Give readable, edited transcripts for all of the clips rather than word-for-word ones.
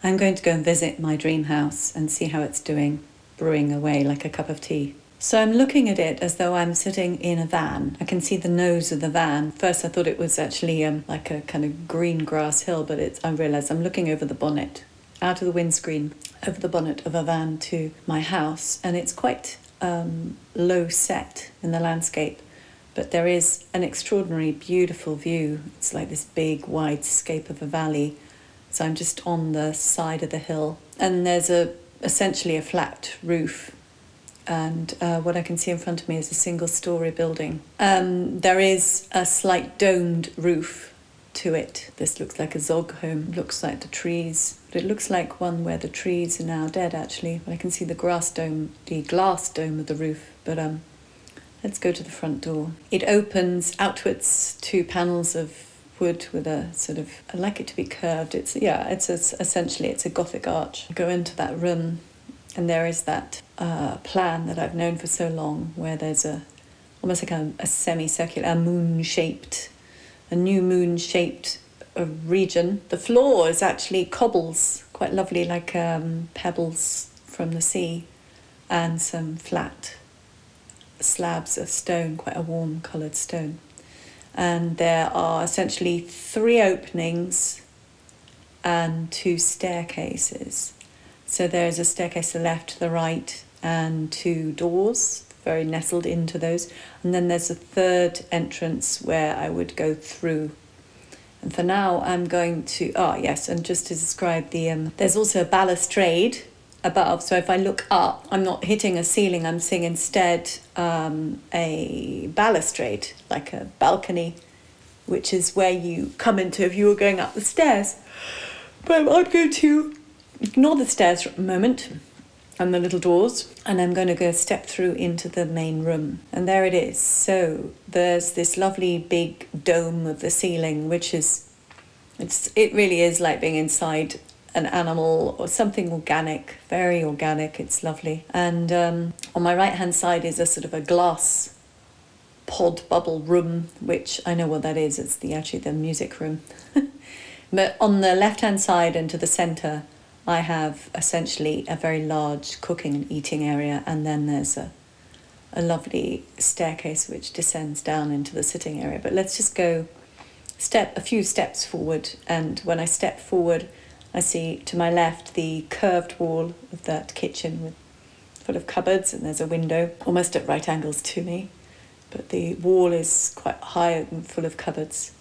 I'm going to go and visit my dream house and see how it's doing, brewing away like a cup of tea. So I'm looking at it as though I'm sitting in a van. I can see the nose of the van. First I thought it was actually like a kind of green grass hill, but I realised I'm looking over the bonnet, out of the windscreen, over the bonnet of a van to my house. And it's quite low set in the landscape, but there is an extraordinary, beautiful view. It's like this big, wide scape of a valley. So I'm just on the side of the hill, and there's essentially a flat roof, and what I can see in front of me is a single-storey building. There is a slight domed roof to it. This looks like a Zog home. It looks like the trees, but it looks like one where the trees are now dead, actually. But I can see the glass dome of the roof. But let's go to the front door. It opens outwards to panels of wood with a sort of, I like it to be curved. Essentially it's a Gothic arch. I go into that room, and there is that plan that I've known for so long, where there's almost like a semicircular, a new moon-shaped region. The floor is actually cobbles, quite lovely, like pebbles from the sea, and some flat slabs of stone, quite a warm coloured stone. And there are essentially 3 openings and 2 staircases. So there's a staircase to the left, to the right, and 2 doors, very nestled into those. And then there's a 3rd entrance where I would go through. And for now, I'm going to... and just to describe there's also a balustrade above. So if I look up, I'm not hitting a ceiling, I'm seeing instead a balustrade, like a balcony, which is where you come into if you were going up the stairs. But I'm going to ignore the stairs for a moment and the little doors, and I'm going to go step through into the main room. And there it is. So there's this lovely big dome of the ceiling, which it really is like being inside an animal or something organic, very organic. It's lovely. And on my right hand side is a sort of a glass pod bubble room, which I know what that is. It's the music room. But on the left hand side and to the centre, I have essentially a very large cooking and eating area, and then there's a lovely staircase which descends down into the sitting area. But let's just go a few steps forward, and when I step forward, I see to my left the curved wall of that kitchen full of cupboards, and there's a window almost at right angles to me. But the wall is quite high and full of cupboards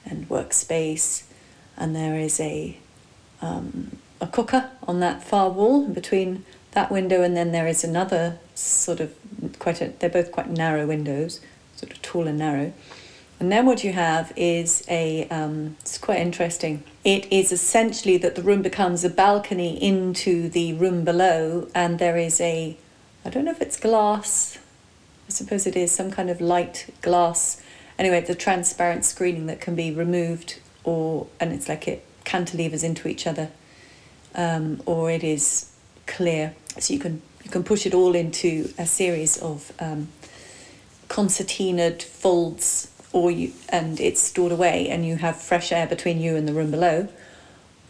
and workspace, and there is a cooker on that far wall between that window, and then there is another sort of they're both quite narrow windows, sort of tall and narrow. And then what you have is it's quite interesting. It is essentially that the room becomes a balcony into the room below, and there is I don't know if it's glass, I suppose it is some kind of light glass. Anyway, it's a transparent screening that can be removed, and it's like it cantilevers into each other, or it is clear. So you can push it all into a series of concertinaed folds, and it's stored away, and you have fresh air between you and the room below,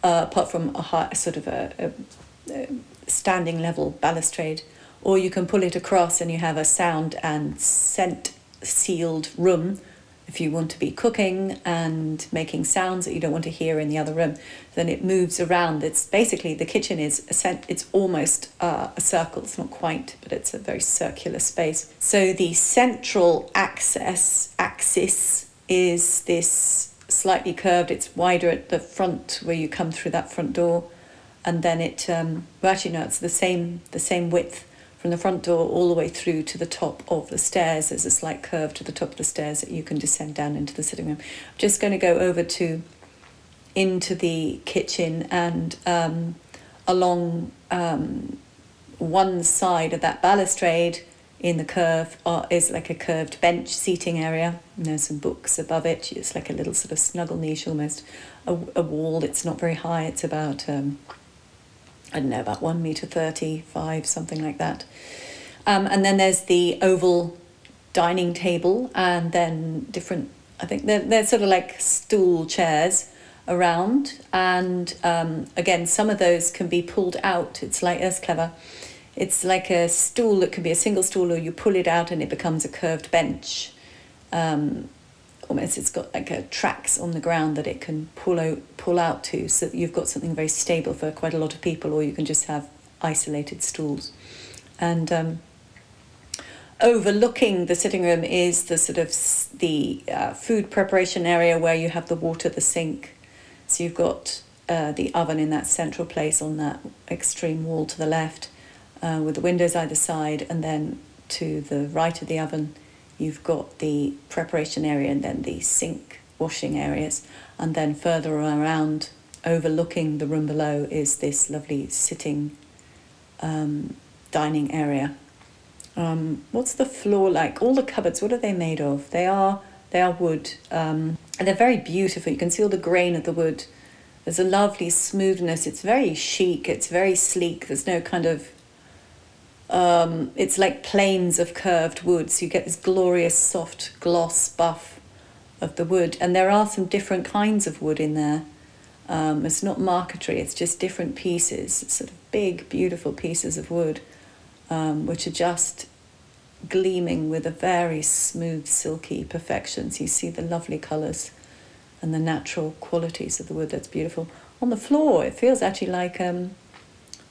apart from a standing level balustrade. Or you can pull it across and you have a sound and scent sealed room if you want to be cooking and making sounds that you don't want to hear in the other room. Then it moves around. It's basically, the kitchen it's almost a circle. It's not quite, but it's a very circular space. So the central axis is this slightly curved. It's wider at the front where you come through that front door, and then it's the same width from the front door all the way through to the top of the stairs. There's a slight curve to the top of the stairs that you can descend down into the sitting room. I'm just going to go over into the kitchen, and along one side of that balustrade in the curve is like a curved bench seating area. And there's some books above it. It's like a little sort of snuggle niche almost. A wall. It's not very high. It's about about 1 meter 35, something like that. And then there's the oval dining table, and then different, I think they're sort of like stool chairs, around, and again, some of those can be pulled out. It's like, that's clever. It's like a stool that can be a single stool, or you pull it out and it becomes a curved bench. Almost, it's got like tracks on the ground that it can pull out to, so that you've got something very stable for quite a lot of people, or you can just have isolated stools. And overlooking the sitting room is the sort of the food preparation area, where you have the water, the sink. So you've got the oven in that central place on that extreme wall to the left, with the windows either side, and then to the right of the oven you've got the preparation area, and then the sink washing areas, and then further around, overlooking the room below, is this lovely sitting dining area. What's the floor like? All the cupboards, what are they made of? They are wood, and they're very beautiful. You can see all the grain of the wood. There's a lovely smoothness. It's very chic. It's very sleek. There's no kind of it's like planes of curved wood, so you get this glorious soft gloss buff of the wood. And there are some different kinds of wood in there. It's not marquetry, it's just different pieces. It's sort of big, beautiful pieces of wood, which are just gleaming with a very smooth, silky perfection. So you see the lovely colours and the natural qualities of the wood. That's beautiful. On the floor, it feels actually like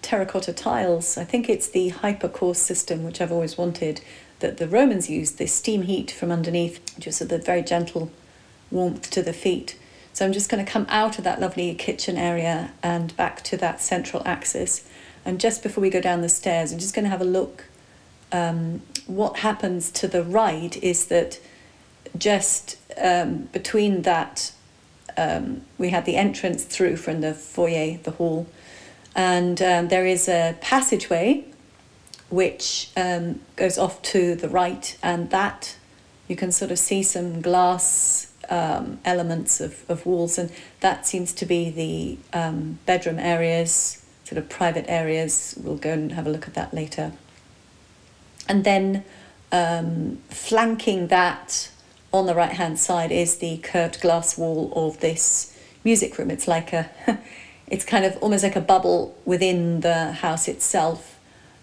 terracotta tiles. I think it's the hypercourse system, which I've always wanted, that the Romans used, the steam heat from underneath, just with the very gentle warmth to the feet. So I'm just going to come out of that lovely kitchen area and back to that central axis. And just before we go down the stairs, I'm just going to have a look. What happens to the right is that just between that, we had the entrance through from the foyer, the hall, and there is a passageway which goes off to the right, and that you can sort of see some glass elements of walls, and that seems to be the bedroom areas, sort of private areas. We'll go and have a look at that later. And then flanking that on the right hand side is the curved glass wall of this music room. It's like it's kind of almost like a bubble within the house itself,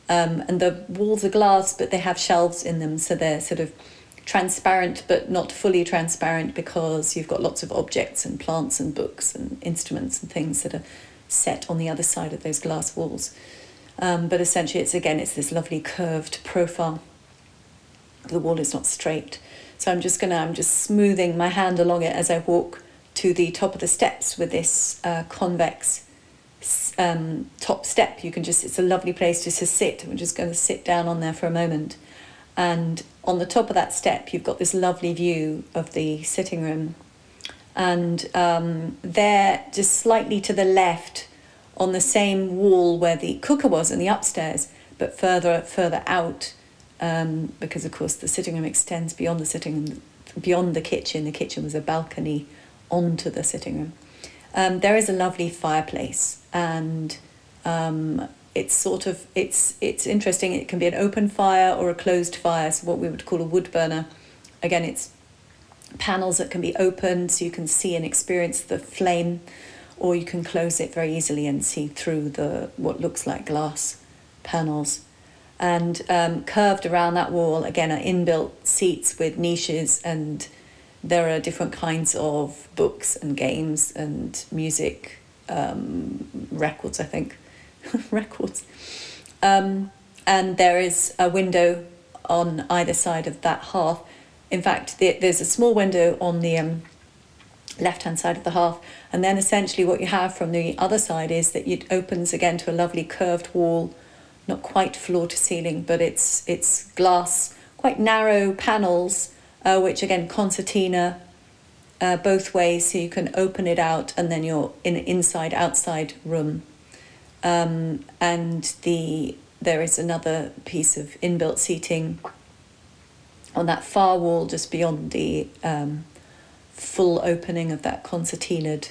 and the walls are glass, but they have shelves in them, so they're sort of transparent but not fully transparent, because you've got lots of objects and plants and books and instruments and things that are set on the other side of those glass walls. But essentially it's this lovely curved profile. The wall is not straight. So I'm just smoothing my hand along it as I walk to the top of the steps with this convex top step. It's a lovely place just to sit. We're just going to sit down on there for a moment. And on the top of that step, you've got this lovely view of the sitting room. And there, just slightly to the left, on the same wall where the cooker was in the upstairs, but further out, because of course the sitting room extends beyond the kitchen. The kitchen was a balcony onto the sitting room. There is a lovely fireplace, and it's interesting. It can be an open fire or a closed fire, so what we would call a wood burner. Again, it's panels that can be opened so you can see and experience the flame, or you can close it very easily and see through what looks like glass panels. And curved around that wall, again, are inbuilt seats with niches, and there are different kinds of books and games and music, records, I think. Records. And there is a window on either side of that hearth. In fact, there's a small window on the left-hand side of the hearth, and then essentially what you have from the other side is that it opens again to a lovely curved wall, not quite floor to ceiling, but it's glass, quite narrow panels, which again concertina both ways, so you can open it out and then you're in an inside-outside room. And there is another piece of inbuilt seating on that far wall just beyond the full opening of that concertinaed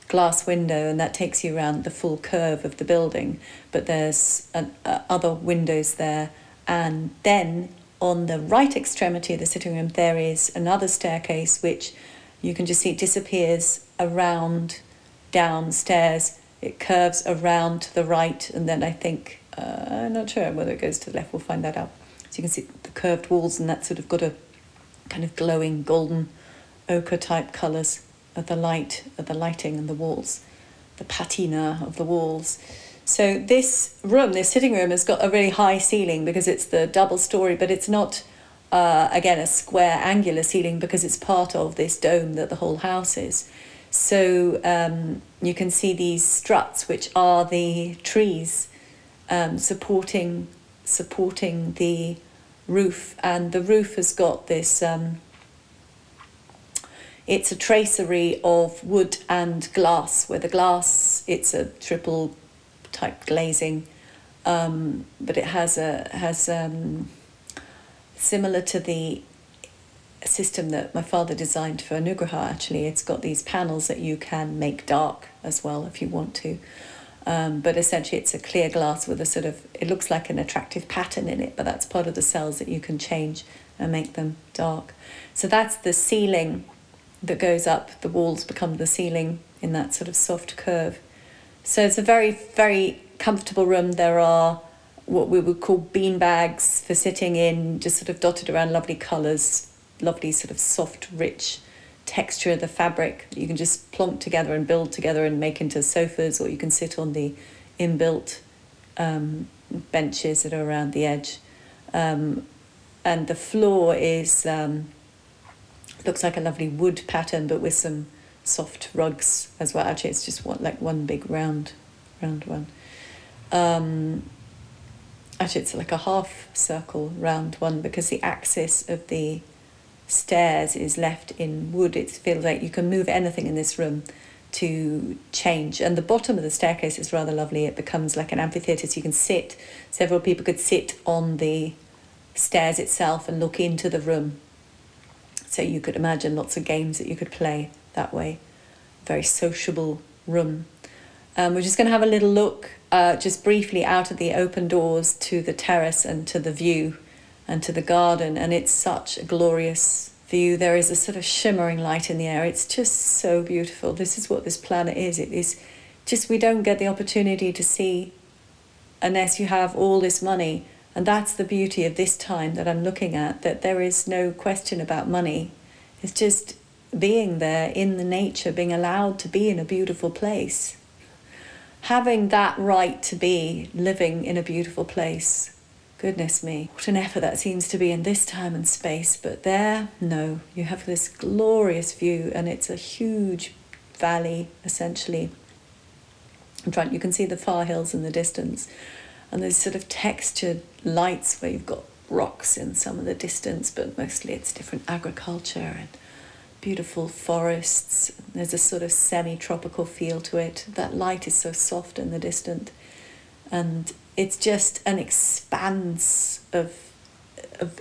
glass window, and that takes you around the full curve of the building. But there's other windows there, and then on the right extremity of the sitting room there is another staircase which You can just see it disappears around downstairs. It curves around to the right, and then I think, I'm not sure whether it goes to the left, we'll find that out. So you can see the curved walls, and that's sort of got a kind of glowing golden ochre type colours of the lighting and the walls, the patina of the walls. So this sitting room, has got a really high ceiling because it's the double story, but it's not, again, a square angular ceiling because it's part of this dome that the whole house is. So you can see these struts, which are the trees supporting the roof, and the roof has got this, it's a tracery of wood and glass, where the glass, it's a triple type glazing, but it has similar to the system that my father designed for Anugraha. Actually, it's got these panels that you can make dark as well if you want to, but essentially it's a clear glass with a sort of, it looks like an attractive pattern in it, but that's part of the cells that you can change and make them dark. So that's the ceiling that goes up, the walls become the ceiling in that sort of soft curve. So it's a very, very comfortable room. There are what we would call bean bags for sitting in, just sort of dotted around, lovely colours, lovely sort of soft, rich texture of the fabric that you can just plonk together and build together and make into sofas, or you can sit on the inbuilt benches that are around the edge. And the floor is looks like a lovely wood pattern, but with some soft rugs as well. Actually, it's just one big round one. Actually, it's like a half circle round one because the axis of the stairs is left in wood. It feels like you can move anything in this room to change. And the bottom of the staircase is rather lovely. It becomes like an amphitheatre, so you can sit. Several people could sit on the stairs itself and look into the room. So you could imagine lots of games that you could play that way. Very sociable room. We're just going to have a little look just briefly out of the open doors to the terrace and to the view and to the garden, and it's such a glorious view. There is a sort of shimmering light in the air. It's just so beautiful. This is what this planet is. It is just, we don't get the opportunity to see unless you have all this money. And that's the beauty of this time that I'm looking at, that there is no question about money. It's just being there in the nature, being allowed to be in a beautiful place. Having that right to be living in a beautiful place. Goodness me, what an effort that seems to be in this time and space. But there, no, you have this glorious view, and it's a huge valley, essentially. In front, you can see the far hills in the distance. And there's sort of textured lights where you've got rocks in some of the distance, but mostly it's different agriculture and beautiful forests. There's a sort of semi-tropical feel to it. That light is so soft in the distant. And it's just an expanse of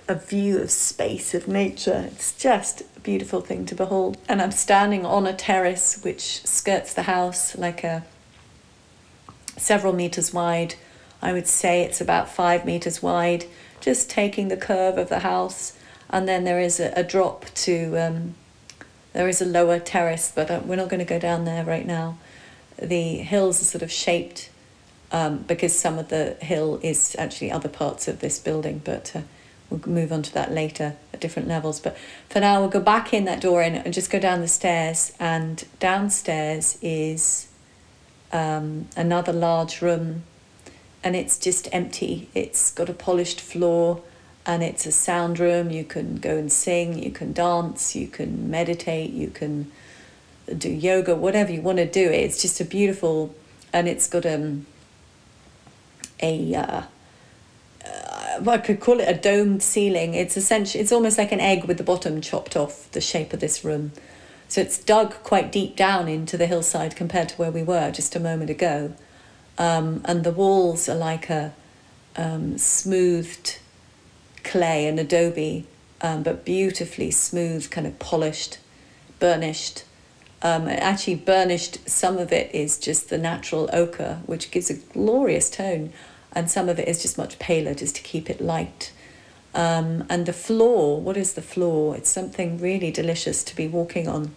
a view of space, of nature. It's just a beautiful thing to behold. And I'm standing on a terrace which skirts the house, like several meters wide. I would say it's about 5 meters wide, just taking the curve of the house. And then there is a drop to, there is a lower terrace, but we're not going to go down there right now. The hills are sort of shaped because some of the hill is actually other parts of this building, but we'll move on to that later at different levels. But for now, we'll go back in that door and just go down the stairs. And downstairs is another large room, and it's just empty. It's got a polished floor, and it's a sound room. You can go and sing, you can dance, you can meditate, you can do yoga, whatever you want to do. It's just a beautiful, and it's got I could call it a domed ceiling. It's essentially, it's almost like an egg with the bottom chopped off, the shape of this room. So it's dug quite deep down into the hillside compared to where we were just a moment ago. And the walls are like a smoothed clay and adobe, but beautifully smooth, kind of polished, burnished. Actually burnished, some of it is just the natural ochre, which gives a glorious tone, and some of it is just much paler, just to keep it light. And the floor, what is the floor? It's something really delicious to be walking on.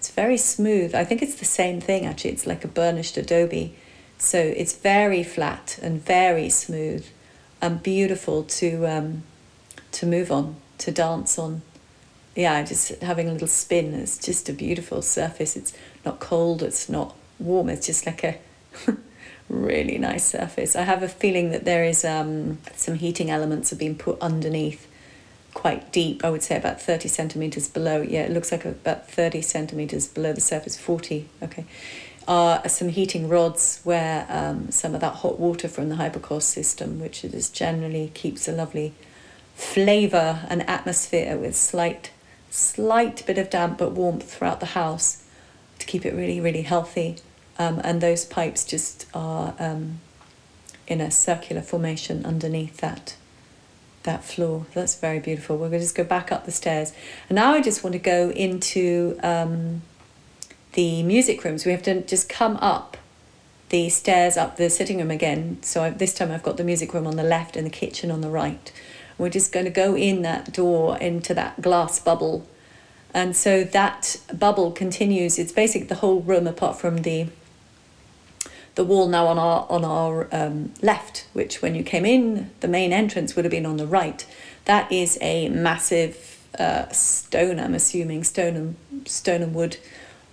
It's very smooth. I think it's the same thing actually. It's like a burnished adobe. So it's very flat and very smooth and beautiful to move on, to dance on. Yeah, just having a little spin. It's just a beautiful surface. It's not cold, it's not warm, it's just like a really nice surface. I have a feeling that there is some heating elements have been put underneath quite deep. I would say about 30 centimeters below. Yeah, it looks like about 30 centimeters below the surface, 40, okay. Some heating rods where some of that hot water from the hypocauste system, which is generally keeps a lovely flavour and atmosphere with slight bit of damp but warmth throughout the house to keep it really, really healthy. And those pipes just are in a circular formation underneath that floor. That's very beautiful. We're going to just go back up the stairs. And now I just want to go into the music rooms. We have to just come up the stairs, up the sitting room again. So this time I've got the music room on the left and the kitchen on the right. We're just going to go in that door into that glass bubble. And so that bubble continues. It's basically the whole room apart from the wall now on our left, which when you came in, the main entrance would have been on the right. That is a massive stone, I'm assuming, stone and wood,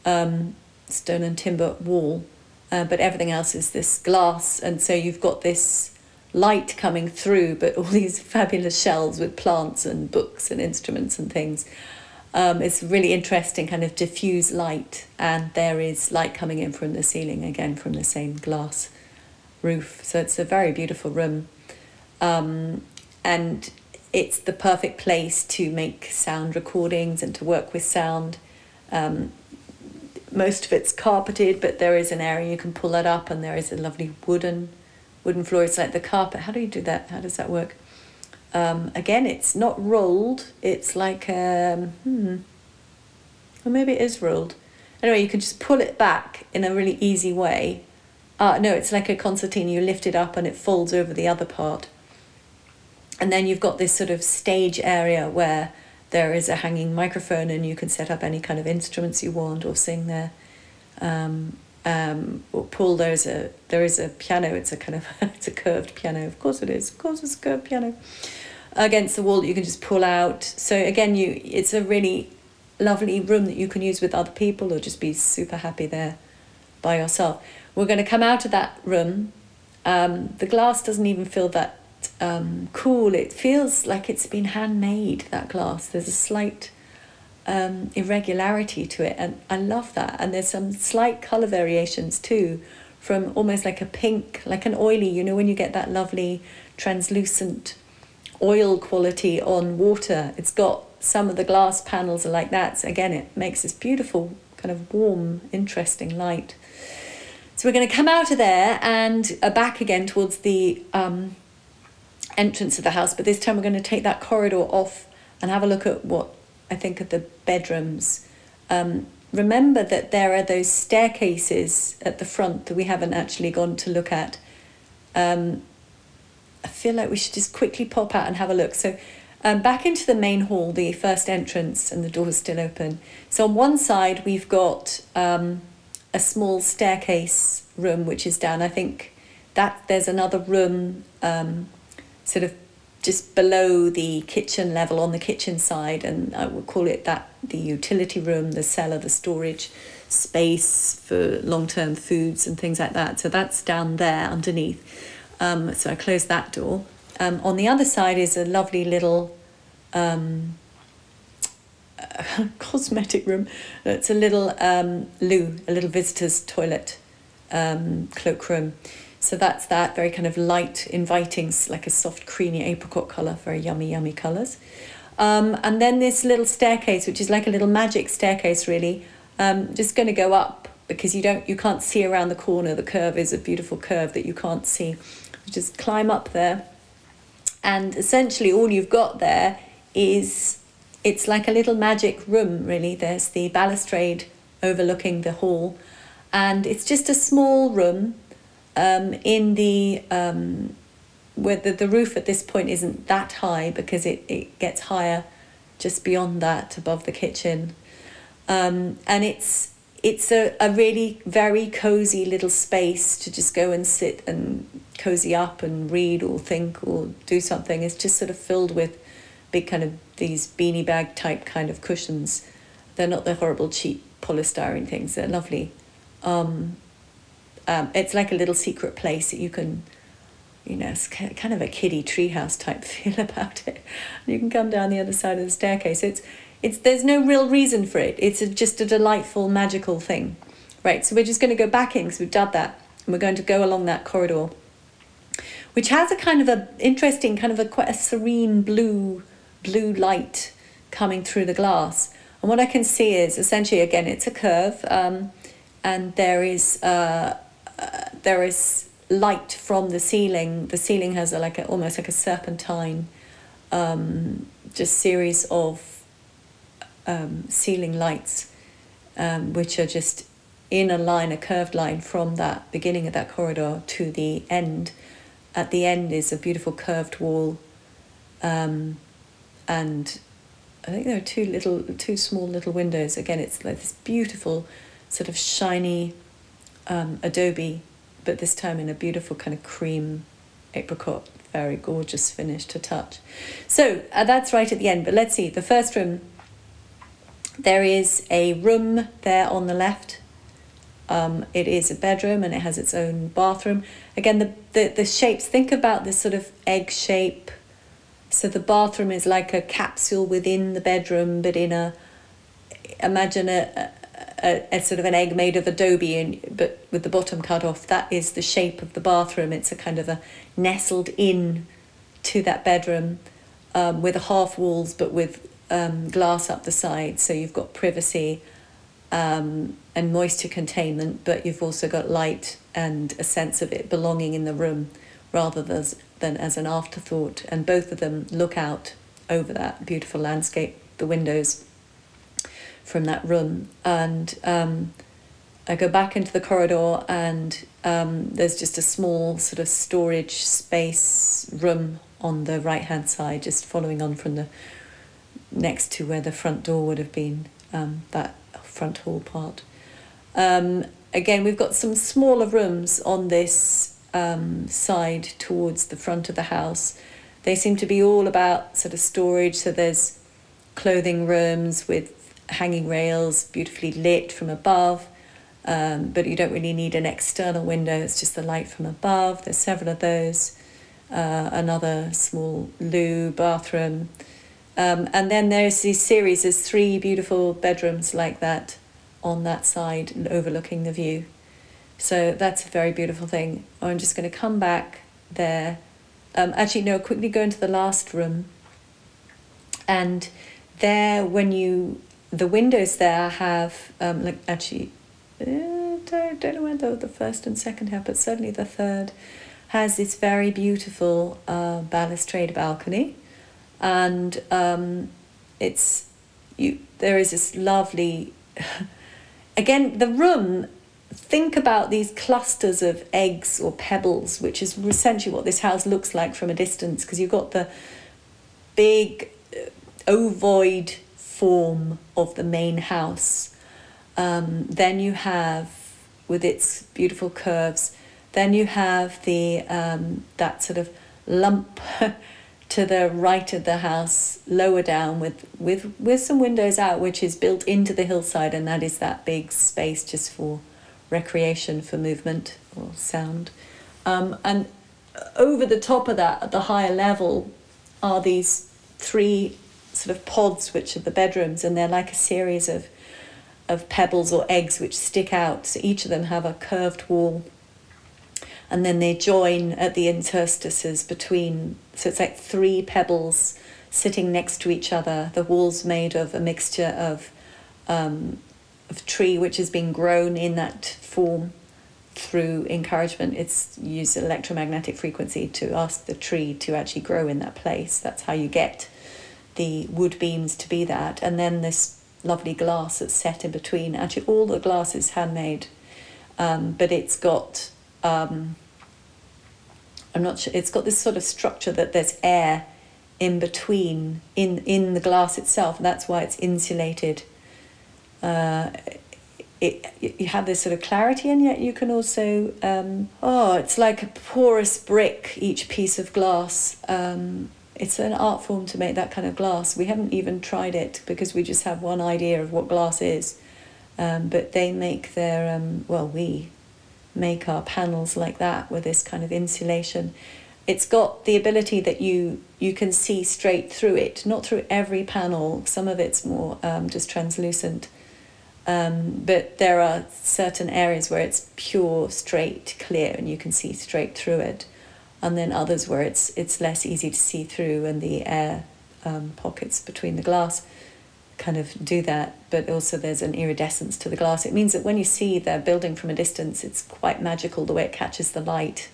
stone and timber wall. But everything else is this glass. And so you've got this light coming through, but all these fabulous shelves with plants and books and instruments and things. It's really interesting kind of diffuse light, and there is light coming in from the ceiling, again from the same glass roof. So it's a very beautiful room, and it's the perfect place to make sound recordings and to work with sound. Most of it's carpeted, but there is an area you can pull that up, and there is a lovely wooden floor. It's like the carpet. How do you do that? How does that work? Again, it's not rolled. It's like, or maybe it is rolled. Anyway, you can just pull it back in a really easy way. No, it's like a concertina. You lift it up and it folds over the other part. And then you've got this sort of stage area where there is a hanging microphone and you can set up any kind of instruments you want or sing there. Or pull, there is a piano. It's a kind of it's a curved piano. Of course it is. Of course it's a curved piano against the wall that you can just pull out. So again, it's a really lovely room that you can use with other people or just be super happy there by yourself. We're going to come out of that room. The glass doesn't even feel that cool. It feels like it's been handmade, that glass. There's a slight irregularity to it, and I love that. And there's some slight colour variations too, from almost like a pink, like an oily, when you get that lovely translucent oil quality on water. It's got some of the glass panels are like that. So again, it makes this beautiful kind of warm, interesting light. So we're going to come out of there and back again towards the entrance of the house, but this time we're going to take that corridor off and have a look at what I think of the bedrooms. Remember that there are those staircases at the front that we haven't actually gone to look at. I feel like we should just quickly pop out and have a look. So back into the main hall, the first entrance, and the door's still open. So on one side we've got a small staircase room which is down. I think that there's another room sort of just below the kitchen level on the kitchen side, and I would call it that the utility room, the cellar, the storage space for long-term foods and things like that. So that's down there underneath. So I closed that door. On the other side is a lovely little cosmetic room. It's a little loo, a little visitor's toilet, cloakroom. So that's that, very kind of light, inviting, like a soft, creamy apricot colour, very yummy, yummy colours. And then this little staircase, which is like a little magic staircase, really. Just going to go up because you can't see around the corner. The curve is a beautiful curve that you can't see. You just climb up there, and essentially all you've got there is, it's like a little magic room, really. There's the balustrade overlooking the hall, and it's just a small room. In the where the roof at this point isn't that high because it gets higher just beyond that, above the kitchen. And it's a really very cozy little space to just go and sit and cozy up and read or think or do something. It's just sort of filled with big kind of these beanie bag type kind of cushions. They're not the horrible cheap polystyrene things. They're lovely. It's like a little secret place that you can, it's kind of a kiddie treehouse type feel about it. You can come down the other side of the staircase. There's no real reason for it. It's just a delightful, magical thing. Right, so we're just going to go back in because we've done that. And we're going to go along that corridor, which has a kind of a interesting, kind of a quite a serene blue light coming through the glass. And what I can see is essentially, again, it's a curve, and there is light from the ceiling. The ceiling has almost like a serpentine, just series of ceiling lights, which are just in a line, a curved line from that beginning of that corridor to the end. At the end is a beautiful curved wall, and I think there are two small little windows. Again, it's like this beautiful sort of shiny adobe, but this time in a beautiful kind of cream apricot, very gorgeous finish to touch. So that's right at the end. But let's see, the first room, there is a room there on the left. It is a bedroom and it has its own bathroom. Again, the shapes, think about this sort of egg shape. So the bathroom is like a capsule within the bedroom, but imagine a sort of an egg made of adobe, but with the bottom cut off. That is the shape of the bathroom. It's a kind of a nestled in to that bedroom, with half walls, but with glass up the side, so you've got privacy and moisture containment, but you've also got light and a sense of it belonging in the room rather than as an afterthought. And both of them look out over that beautiful landscape, the windows from that room. And I go back into the corridor, and there's just a small sort of storage space room on the right hand side, just following on from the next to where the front door would have been, that front hall part. Again, we've got some smaller rooms on this side towards the front of the house. They seem to be all about sort of storage. So there's clothing rooms with hanging rails, beautifully lit from above, but you don't really need an external window. It's just the light from above. There's several of those. Another small loo, bathroom. And then there's there's 3 beautiful bedrooms like that on that side overlooking the view. So that's a very beautiful thing. I'm just going to come back there. Quickly go into the last room. And there, the windows there have, don't know whether the first and second have, but certainly the third has this very beautiful balustrade balcony. And there is this lovely, again, the room, think about these clusters of eggs or pebbles, which is essentially what this house looks like from a distance, because you've got the big ovoid form of the main house. Then you have, with its beautiful curves, then you have that sort of lump to the right of the house, lower down, with some windows out, which is built into the hillside, and that is that big space just for recreation, for movement or sound. And over the top of that, at the higher level, are these 3 sort of pods, which are the bedrooms, and they're like a series of pebbles or eggs which stick out. So each of them have a curved wall, and then they join at the interstices between. So it's like 3 pebbles sitting next to each other. The wall's made of a mixture of tree which has been grown in that form through encouragement. It's used electromagnetic frequency to ask the tree to actually grow in that place. That's how you get the wood beams to be that. And then this lovely glass that's set in between. Actually, all the glass is handmade, but it's got I'm not sure, it's got this sort of structure that there's air in between in the glass itself, and that's why it's insulated You have this sort of clarity, and yet you can also it's like a porous brick, each piece of glass. It's an art form to make that kind of glass. We haven't even tried it because we just have one idea of what glass is, but they make their we make our panels like that with this kind of insulation. It's got the ability that you can see straight through it, not through every panel. Some of it's more just translucent. But there are certain areas where it's pure, straight, clear, and you can see straight through it. And then others where it's less easy to see through, and the air pockets between the glass kind of do that. But also there's an iridescence to the glass. It means that when you see the building from a distance, it's quite magical the way it catches the light.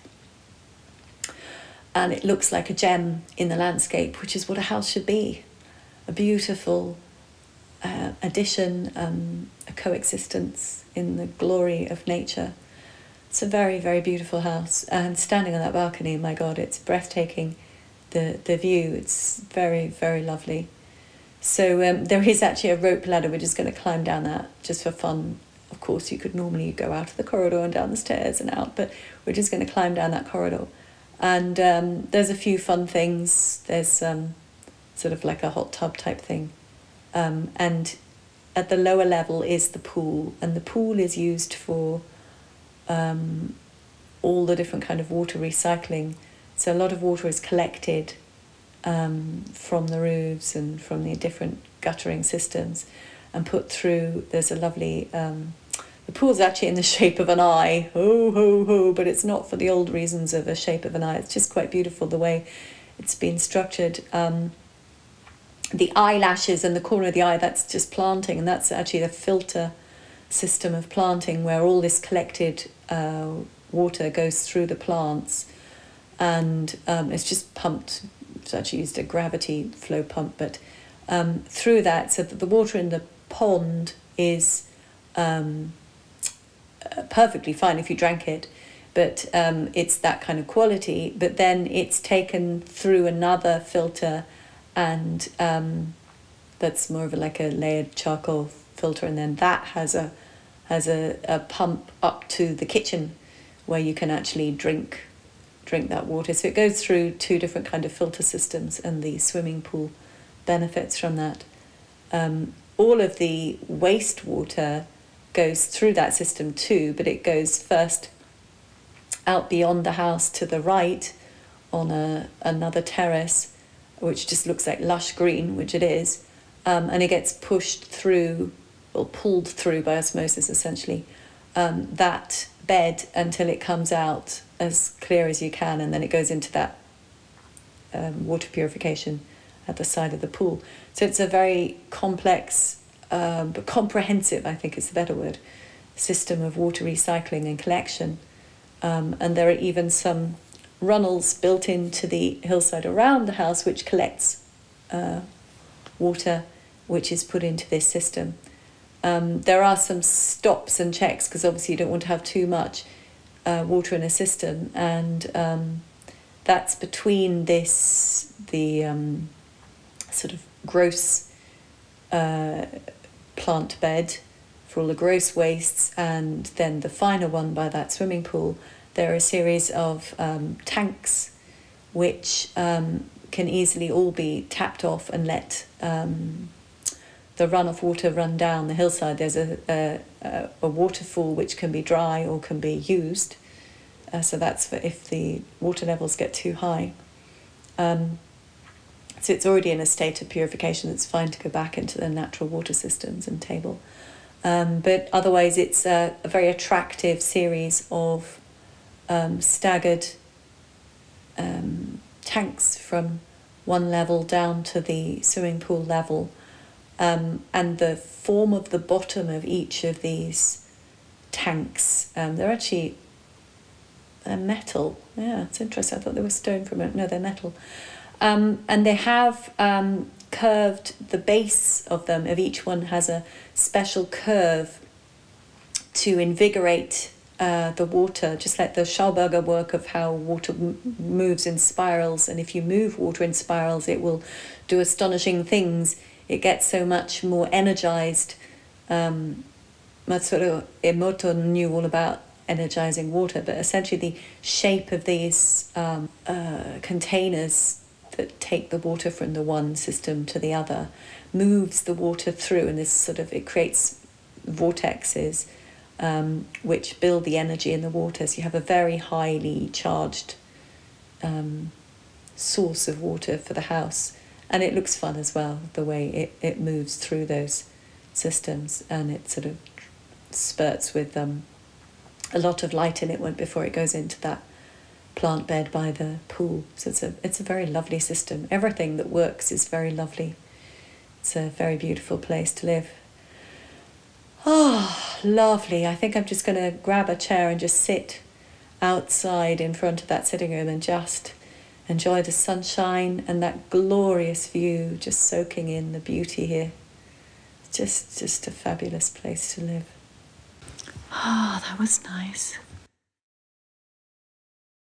And it looks like a gem in the landscape, which is what a house should be. A beautiful addition, a coexistence in the glory of nature. It's a very, very beautiful house. And standing on that balcony, my God, it's breathtaking. The view, it's very, very lovely. So there is actually a rope ladder. We're just going to climb down that just for fun. Of course, you could normally go out of the corridor and down the stairs and out, but we're just going to climb down that corridor. And there's a few fun things. There's sort of like a hot tub type thing. And at the lower level is the pool. And the pool is used for all the different kind of water recycling. So a lot of water is collected from the roofs and from the different guttering systems and put through. There's a lovely... the pool's actually in the shape of an eye, ho, ho, ho, but it's not for the old reasons of a shape of an eye. It's just quite beautiful the way it's been structured. The eyelashes and the corner of the eye, that's just planting, and that's actually the filter system of planting where all this collected water goes through the plants, and it's just pumped. It's actually used a gravity flow pump, but through that, so that the water in the pond is... perfectly fine if you drank it, but it's that kind of quality. But then it's taken through another filter, and that's more of like a layered charcoal filter, and then that has a pump up to the kitchen where you can actually drink that water. So it goes through two different kind of filter systems, and the swimming pool benefits from that. All of the wastewater goes through that system too, but it goes first out beyond the house to the right on another terrace, which just looks like lush green, which it is, and it gets pushed through, or pulled through by osmosis essentially, that bed until it comes out as clear as you can, and then it goes into that water purification at the side of the pool. So it's a very complex but comprehensive, I think is the better word, system of water recycling and collection. And there are even some runnels built into the hillside around the house which collects water, which is put into this system. There are some stops and checks, because obviously you don't want to have too much water in a system, and that's between the sort of gross plant bed for all the gross wastes, and then the finer one by that swimming pool. There are a series of tanks which can easily all be tapped off and let the runoff water run down the hillside. There's a waterfall which can be dry or can be used, so that's for if the water levels get too high. So it's already in a state of purification. It's fine to go back into the natural water systems and table. But otherwise it's a very attractive series of staggered tanks from one level down to the swimming pool level. And the form of the bottom of each of these tanks, they're actually metal. Yeah, it's interesting. I thought they were stone for a minute. No, they're metal. And they have curved, the base of them, of each one has a special curve to invigorate the water, just like the Schauberger work of how water moves in spirals. And if you move water in spirals, it will do astonishing things. It gets so much more energized Matsuro Emoto knew all about energizing water, but essentially the shape of these containers that take the water from the one system to the other moves the water through, and this sort of, it creates vortexes which build the energy in the water. So you have a very highly charged source of water for the house, and it looks fun as well, the way it moves through those systems, and it sort of spurts with a lot of light in it before it goes into that plant bed by the pool. So it's a very lovely system. Everything that works is very lovely. It's a very beautiful place to live. Oh, lovely. I think I'm just going to grab a chair and just sit outside in front of that sitting room and just enjoy the sunshine and that glorious view, just soaking in the beauty here. Just a fabulous place to live. Ah, that was nice.